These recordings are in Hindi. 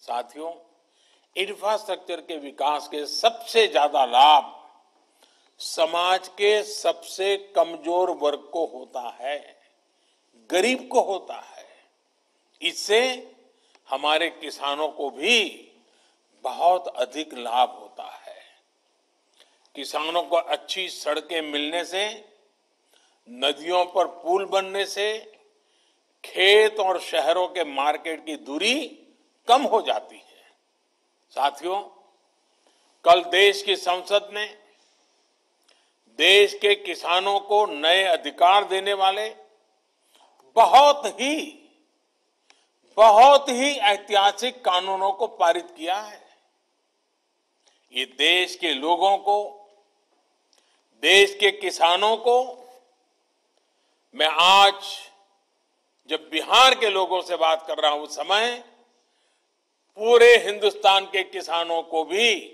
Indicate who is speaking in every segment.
Speaker 1: साथियों, इंफ्रास्ट्रक्चर के विकास के सबसे ज्यादा लाभ समाज के सबसे कमजोर वर्ग को होता है, गरीब को होता है। इससे हमारे किसानों को भी बहुत अधिक लाभ होता है। किसानों को अच्छी सड़कें मिलने से, नदियों पर पुल बनने से खेत और शहरों के मार्केट की दूरी कम हो जाती है। साथियों, कल देश की संसद ने देश के किसानों को नए अधिकार देने वाले बहुत ही ऐतिहासिक कानूनों को पारित किया है। ये देश के लोगों को, देश के किसानों को, मैं आज जब बिहार के लोगों से बात कर रहा हूं उस समय पूरे हिंदुस्तान के किसानों को भी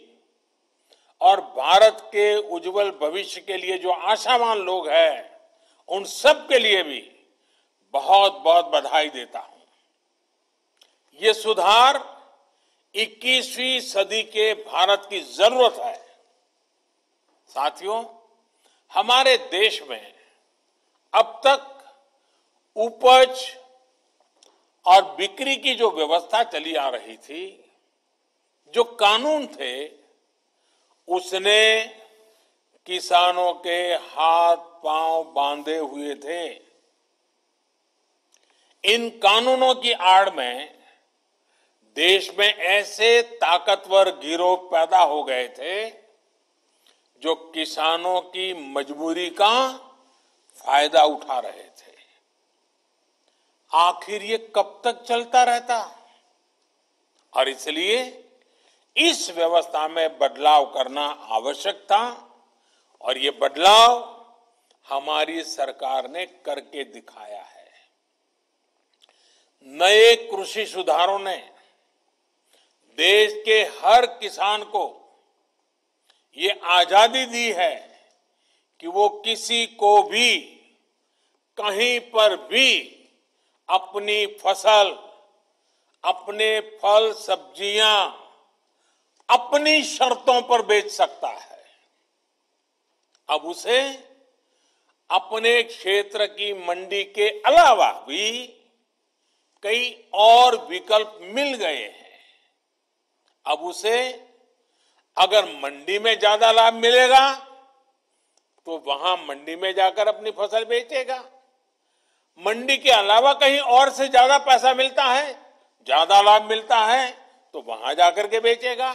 Speaker 1: और भारत के उज्जवल भविष्य के लिए जो आशावान लोग हैं उन सब के लिए भी बहुत बहुत बधाई देता हूं। ये सुधार 21वीं सदी के भारत की जरूरत है। साथियों, हमारे देश में अब तक उपज और बिक्री की जो व्यवस्था चली आ रही थी, जो कानून थे, उसने किसानों के हाथ पांव बांधे हुए थे। इन कानूनों की आड़ में देश में ऐसे ताकतवर गिरोह पैदा हो गए थे जो किसानों की मजबूरी का फायदा उठा रहे थे। आखिर ये कब तक चलता रहता? और इसलिए इस व्यवस्था में बदलाव करना आवश्यक था और ये बदलाव हमारी सरकार ने करके दिखाया है। नए कृषि सुधारों ने देश के हर किसान को ये आजादी दी है कि वो किसी को भी कहीं पर भी अपनी फसल, अपने फल सब्जियां अपनी शर्तों पर बेच सकता है। अब उसे अपने क्षेत्र की मंडी के अलावा भी कई और विकल्प मिल गए हैं। अब उसे अगर मंडी में ज्यादा लाभ मिलेगा तो वहां मंडी में जाकर अपनी फसल बेचेगा। मंडी के अलावा कहीं और से ज्यादा पैसा मिलता है, ज्यादा लाभ मिलता है तो वहां जाकर के बेचेगा।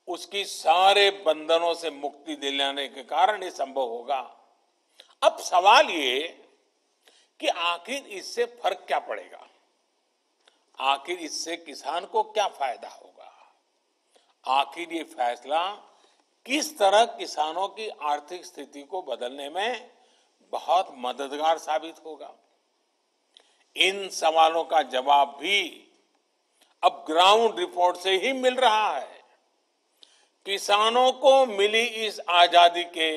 Speaker 1: उसकी सारे बंधनों से मुक्ति दिलाने के कारण ये संभव होगा। अब सवाल ये कि आखिर इससे फर्क क्या पड़ेगा? आखिर इससे किसान को क्या फायदा होगा? आखिर ये फैसला किस तरह किसानों की आर्थिक स्थिति को बदलने में बहुत मददगार साबित होगा? इन सवालों का जवाब भी अब ग्राउंड रिपोर्ट से ही मिल रहा है। किसानों को मिली इस आजादी के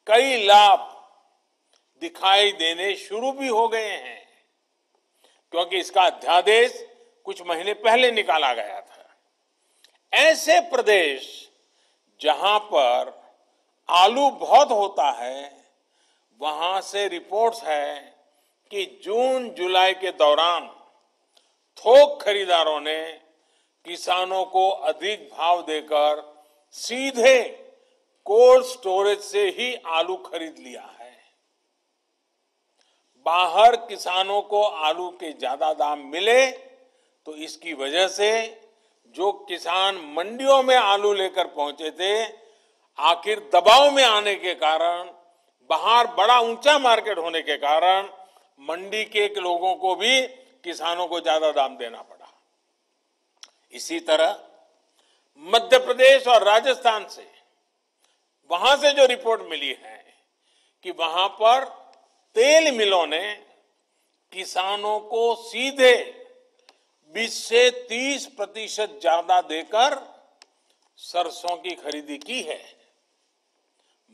Speaker 1: कई लाभ दिखाई देने शुरू भी हो गए हैं, क्योंकि इसका अध्यादेश कुछ महीने पहले निकाला गया था। ऐसे प्रदेश जहां पर आलू बहुत होता है, वहां से रिपोर्ट्स है कि जून जुलाई के दौरान थोक खरीदारों ने किसानों को अधिक भाव देकर सीधे कोल्ड स्टोरेज से ही आलू खरीद लिया है। बाहर किसानों को आलू के ज्यादा दाम मिले तो इसकी वजह से जो किसान मंडियों में आलू लेकर पहुंचे थे, आखिर दबाव में आने के कारण, बाहर बड़ा ऊंचा मार्केट होने के कारण मंडी के लोगों को भी किसानों को ज्यादा दाम देना पड़ा। इसी तरह मध्य प्रदेश और राजस्थान से, वहां से जो रिपोर्ट मिली है कि वहां पर तेल मिलों ने किसानों को सीधे 20 से 30% ज्यादा देकर सरसों की खरीदी की है।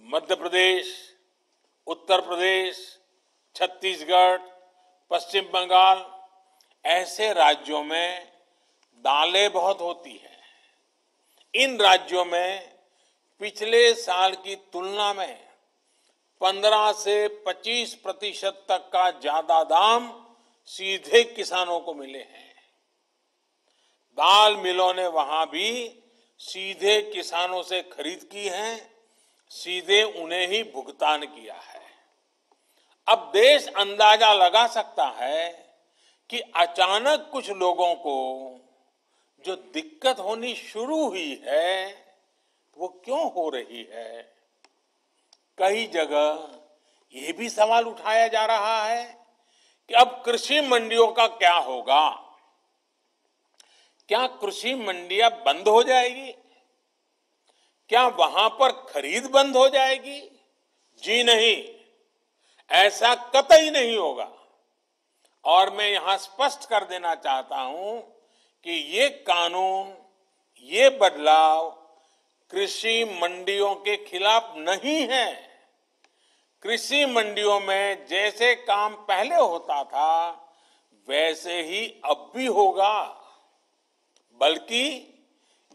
Speaker 1: मध्य प्रदेश, उत्तर प्रदेश, छत्तीसगढ़, पश्चिम बंगाल ऐसे राज्यों में दालें बहुत होती हैं। इन राज्यों में पिछले साल की तुलना में 15 से 25% तक का ज्यादा दाम सीधे किसानों को मिले हैं। दाल मिलों ने वहां भी सीधे किसानों से खरीद की है, सीधे उन्हें ही भुगतान किया है। अब देश अंदाजा लगा सकता है कि अचानक कुछ लोगों को जो दिक्कत होनी शुरू हुई है वो क्यों हो रही है। कई जगह ये भी सवाल उठाया जा रहा है कि अब कृषि मंडियों का क्या होगा। क्या कृषि मंडियां बंद हो जाएगी? क्या वहां पर खरीद बंद हो जाएगी? जी नहीं, ऐसा कतई नहीं होगा। और मैं यहां स्पष्ट कर देना चाहता हूं कि ये कानून, ये बदलाव कृषि मंडियों के खिलाफ नहीं है। कृषि मंडियों में जैसे काम पहले होता था वैसे ही अब भी होगा। बल्कि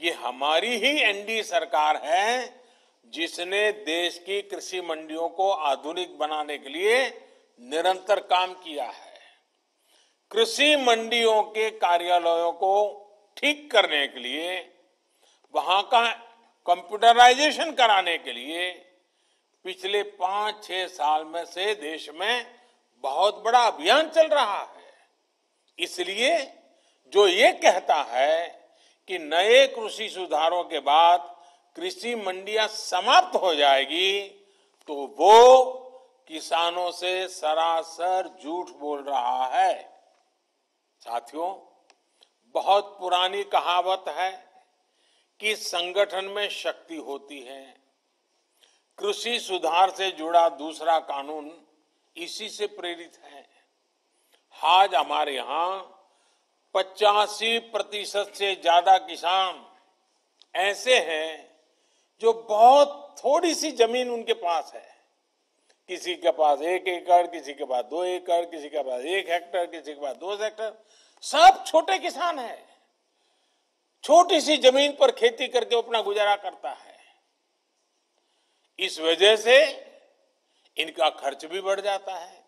Speaker 1: ये हमारी ही एनडीए सरकार है जिसने देश की कृषि मंडियों को आधुनिक बनाने के लिए निरंतर काम किया है। कृषि मंडियों के कार्यालयों को ठीक करने के लिए, वहां का कंप्यूटराइजेशन कराने के लिए पिछले 5-6 साल में से देश में बहुत बड़ा अभियान चल रहा है। इसलिए जो ये कहता है कि नए कृषि सुधारों के बाद कृषि मंडियां समाप्त हो जाएगी तो वो किसानों से सरासर झूठ बोल रहा है। साथियों, बहुत पुरानी कहावत है कि संगठन में शक्ति होती है। कृषि सुधार से जुड़ा दूसरा कानून इसी से प्रेरित है। आज हमारे यहाँ 85% से ज्यादा किसान ऐसे हैं जो बहुत थोड़ी सी जमीन उनके पास है। किसी के पास 1 एकड़, किसी के पास 2 एकड़, किसी के पास 1 हेक्टर, किसी के पास 2 हेक्टर, सब छोटे किसान हैं। छोटी सी जमीन पर खेती करके अपना गुजारा करता है। इस वजह से इनका खर्च भी बढ़ जाता है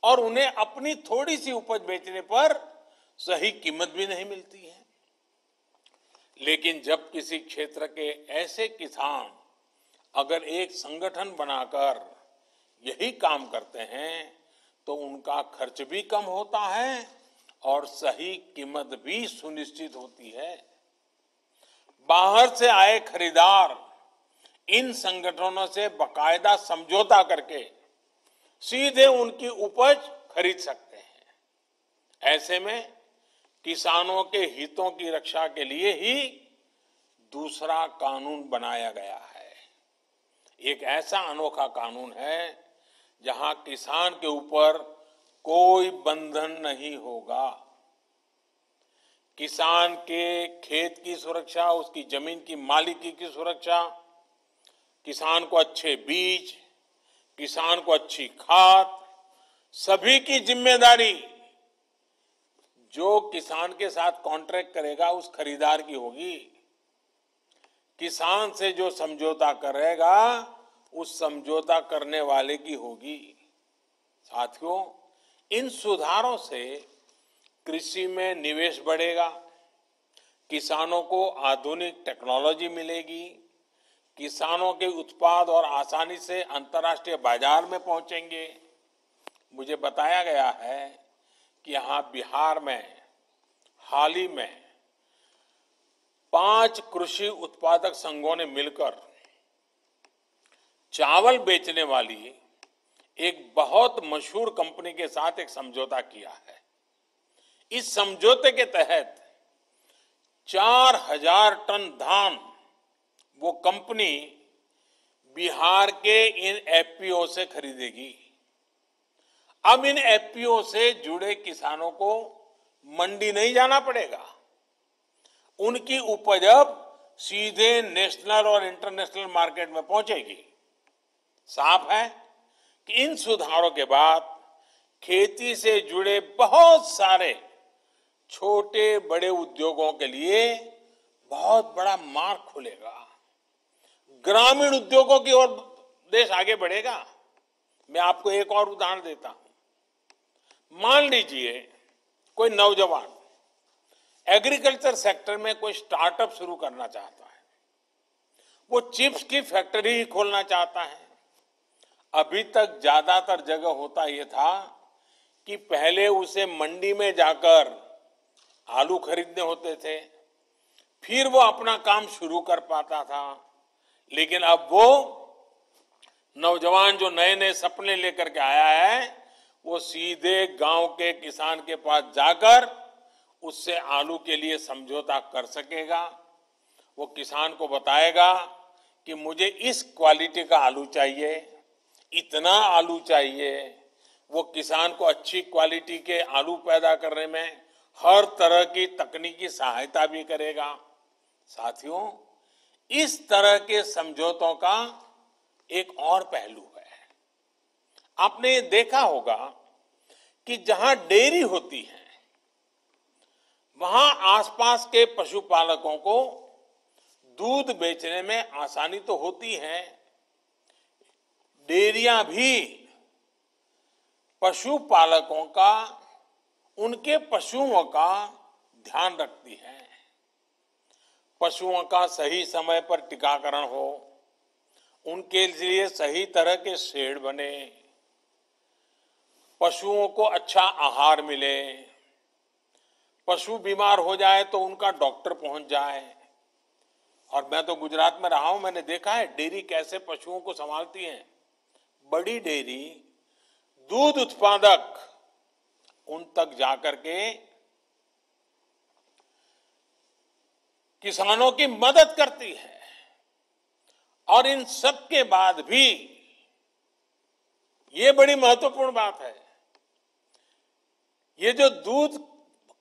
Speaker 1: और उन्हें अपनी थोड़ी सी उपज बेचने पर सही कीमत भी नहीं मिलती है। लेकिन जब किसी क्षेत्र के ऐसे किसान अगर एक संगठन बनाकर यही काम करते हैं तो उनका खर्च भी कम होता है और सही कीमत भी सुनिश्चित होती है। बाहर से आए खरीदार इन संगठनों से बाकायदा समझौता करके सीधे उनकी उपज खरीद सकते हैं। ऐसे में किसानों के हितों की रक्षा के लिए ही दूसरा कानून बनाया गया है। एक ऐसा अनोखा कानून है जहां किसान के ऊपर कोई बंधन नहीं होगा। किसान के खेत की सुरक्षा, उसकी जमीन की मालिकी की सुरक्षा, किसान को अच्छे बीज, किसान को अच्छी खाद, सभी की जिम्मेदारी जो किसान के साथ कॉन्ट्रैक्ट करेगा उस खरीदार की होगी। किसान से जो समझौता करेगा उस समझौता करने वाले की होगी। साथियों, इन सुधारों से कृषि में निवेश बढ़ेगा, किसानों को आधुनिक टेक्नोलॉजी मिलेगी, किसानों के उत्पाद और आसानी से अंतर्राष्ट्रीय बाजार में पहुंचेंगे। मुझे बताया गया है कि यहाँ बिहार में हाल ही में 5 कृषि उत्पादक संघों ने मिलकर चावल बेचने वाली एक बहुत मशहूर कंपनी के साथ एक समझौता किया है। इस समझौते के तहत 4000 टन धान वो कंपनी बिहार के इन एफपीओ से खरीदेगी। अब इन एफपीओ से जुड़े किसानों को मंडी नहीं जाना पड़ेगा। उनकी उपज अब सीधे नेशनल और इंटरनेशनल मार्केट में पहुंचेगी। साफ है कि इन सुधारों के बाद खेती से जुड़े बहुत सारे छोटे बड़े उद्योगों के लिए बहुत बड़ा मार्ग खुलेगा। ग्रामीण उद्योगों की ओर देश आगे बढ़ेगा। मैं आपको एक और उदाहरण देता हूं। मान लीजिए कोई नौजवान एग्रीकल्चर सेक्टर में कोई स्टार्टअप शुरू करना चाहता है, वो चिप्स की फैक्ट्री ही खोलना चाहता है। अभी तक ज्यादातर जगह होता यह था कि पहले उसे मंडी में जाकर आलू खरीदने होते थे, फिर वो अपना काम शुरू कर पाता था। लेकिन अब वो नौजवान जो नए नए सपने लेकर के आया है, वो सीधे गांव के किसान के पास जाकर उससे आलू के लिए समझौता कर सकेगा। वो किसान को बताएगा कि मुझे इस क्वालिटी का आलू चाहिए, इतना आलू चाहिए। वो किसान को अच्छी क्वालिटी के आलू पैदा करने में हर तरह की तकनीकी सहायता भी करेगा। साथियों, इस तरह के समझौतों का एक और पहलू है। आपने ये देखा होगा कि जहां डेयरी होती है, वहां आसपास के पशुपालकों को दूध बेचने में आसानी तो होती है। डेयरियां भी पशुपालकों का, उनके पशुओं का ध्यान रखती है। पशुओं का सही समय पर टीकाकरण हो, उनके लिए सही तरह के शेड बने, पशुओं को अच्छा आहार मिले, पशु बीमार हो जाए तो उनका डॉक्टर पहुंच जाए। और मैं तो गुजरात में रहा हूं, मैंने देखा है डेयरी कैसे पशुओं को संभालती है। बड़ी डेयरी दूध उत्पादक उन तक जाकर के किसानों की मदद करती है। और इन सब के बाद भी ये बड़ी महत्वपूर्ण बात है, ये जो दूध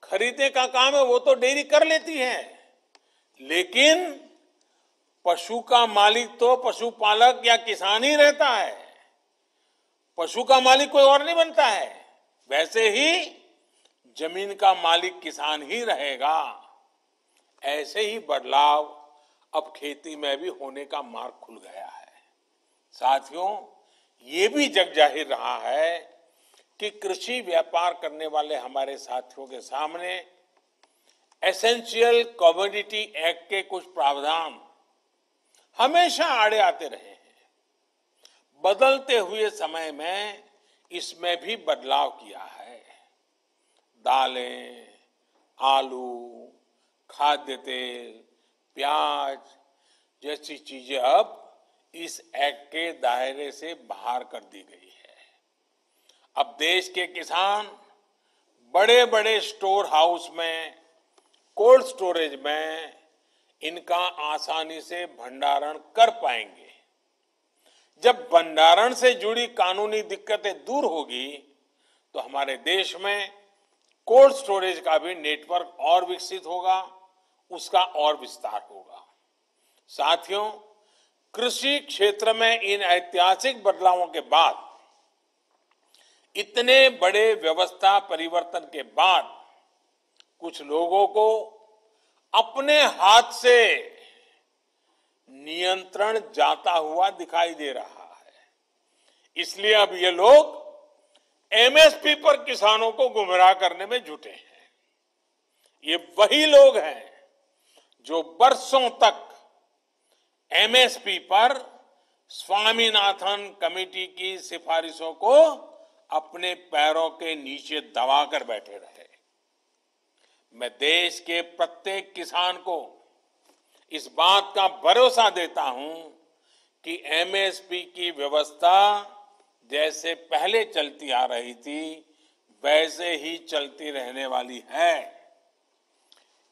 Speaker 1: खरीदने का काम है वो तो डेयरी कर लेती है, लेकिन पशु का मालिक तो पशुपालक या किसान ही रहता है। पशु का मालिक कोई और नहीं बनता है। वैसे ही जमीन का मालिक किसान ही रहेगा। ऐसे ही बदलाव अब खेती में भी होने का मार्ग खुल गया है। साथियों, ये भी जग जाहिर रहा है कि कृषि व्यापार करने वाले हमारे साथियों के सामने एसेंशियल कमोडिटी एक्ट के कुछ प्रावधान हमेशा आड़े आते रहे हैं। बदलते हुए समय में इसमें भी बदलाव किया है। दालें, आलू, खाद्य तेल, प्याज जैसी चीजें अब इस एक्ट के दायरे से बाहर कर दी गई है। अब देश के किसान बड़े बड़े स्टोर हाउस में, कोल्ड स्टोरेज में इनका आसानी से भंडारण कर पाएंगे। जब भंडारण से जुड़ी कानूनी दिक्कतें दूर होगी तो हमारे देश में कोल्ड स्टोरेज का भी नेटवर्क और विकसित होगा, उसका और विस्तार होगा। साथियों, कृषि क्षेत्र में इन ऐतिहासिक बदलावों के बाद, इतने बड़े व्यवस्था परिवर्तन के बाद, कुछ लोगों को अपने हाथ से नियंत्रण जाता हुआ दिखाई दे रहा है। इसलिए अब ये लोग एमएसपी पर किसानों को गुमराह करने में जुटे हैं। ये वही लोग हैं जो बरसों तक एमएसपी पर स्वामीनाथन कमेटी की सिफारिशों को अपने पैरों के नीचे दबाकर बैठे रहे। मैं देश के प्रत्येक किसान को इस बात का भरोसा देता हूं कि एमएसपी की व्यवस्था जैसे पहले चलती आ रही थी वैसे ही चलती रहने वाली है।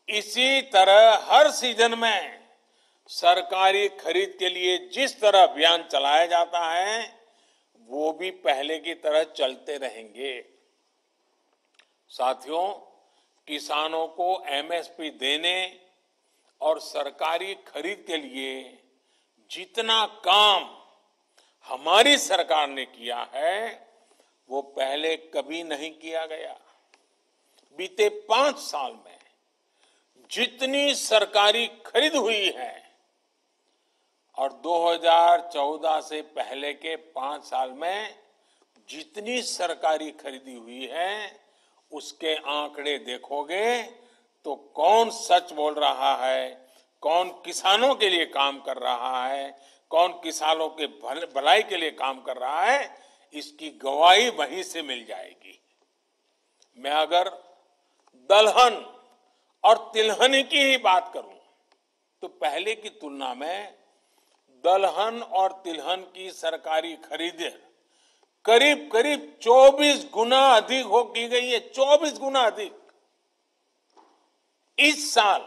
Speaker 1: इसी तरह हर सीजन में सरकारी खरीद के लिए जिस तरह अभियान चलाया जाता है वो भी पहले की तरह चलते रहेंगे। साथियों, किसानों को एमएसपी देने और सरकारी खरीद के लिए जितना काम हमारी सरकार ने किया है वो पहले कभी नहीं किया गया। बीते 5 साल में जितनी सरकारी खरीद हुई है और 2014 से पहले के 5 साल में जितनी सरकारी खरीदी हुई है, उसके आंकड़े देखोगे तो कौन सच बोल रहा है, कौन किसानों के लिए काम कर रहा है, कौन किसानों के भलाई के लिए काम कर रहा है, इसकी गवाही वहीं से मिल जाएगी। मैं अगर दलहन और तिलहन की ही बात करूं तो पहले की तुलना में दलहन और तिलहन की सरकारी खरीद करीब करीब 24 गुना अधिक हो की गई है, 24 गुना अधिक। इस साल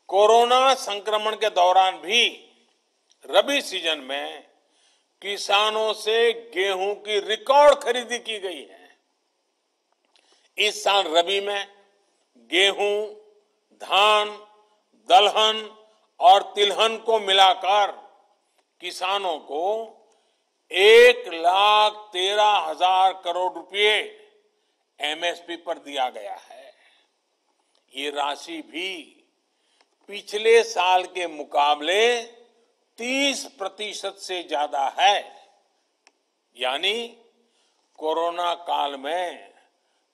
Speaker 1: कोरोना संक्रमण के दौरान भी रबी सीजन में किसानों से गेहूं की रिकॉर्ड खरीदी की गई है। इस साल रबी में गेहूं, धान, दलहन और तिलहन को मिलाकर किसानों को 1,13,000 करोड़ रुपए एमएसपी पर दिया गया है। ये राशि भी पिछले साल के मुकाबले 30% से ज्यादा है। यानी कोरोना काल में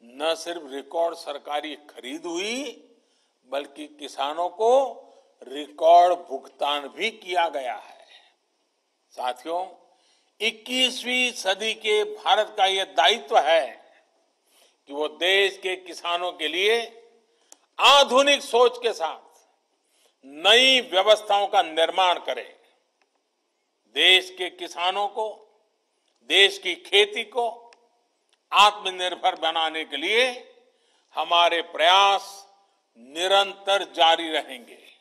Speaker 1: न सिर्फ रिकॉर्ड सरकारी खरीद हुई, बल्कि किसानों को रिकॉर्ड भुगतान भी किया गया है। साथियों, 21वीं सदी के भारत का यह दायित्व है कि वो देश के किसानों के लिए आधुनिक सोच के साथ नई व्यवस्थाओं का निर्माण करे। देश के किसानों को, देश की खेती को आत्मनिर्भर बनाने के लिए हमारे प्रयास निरंतर जारी रहेंगे।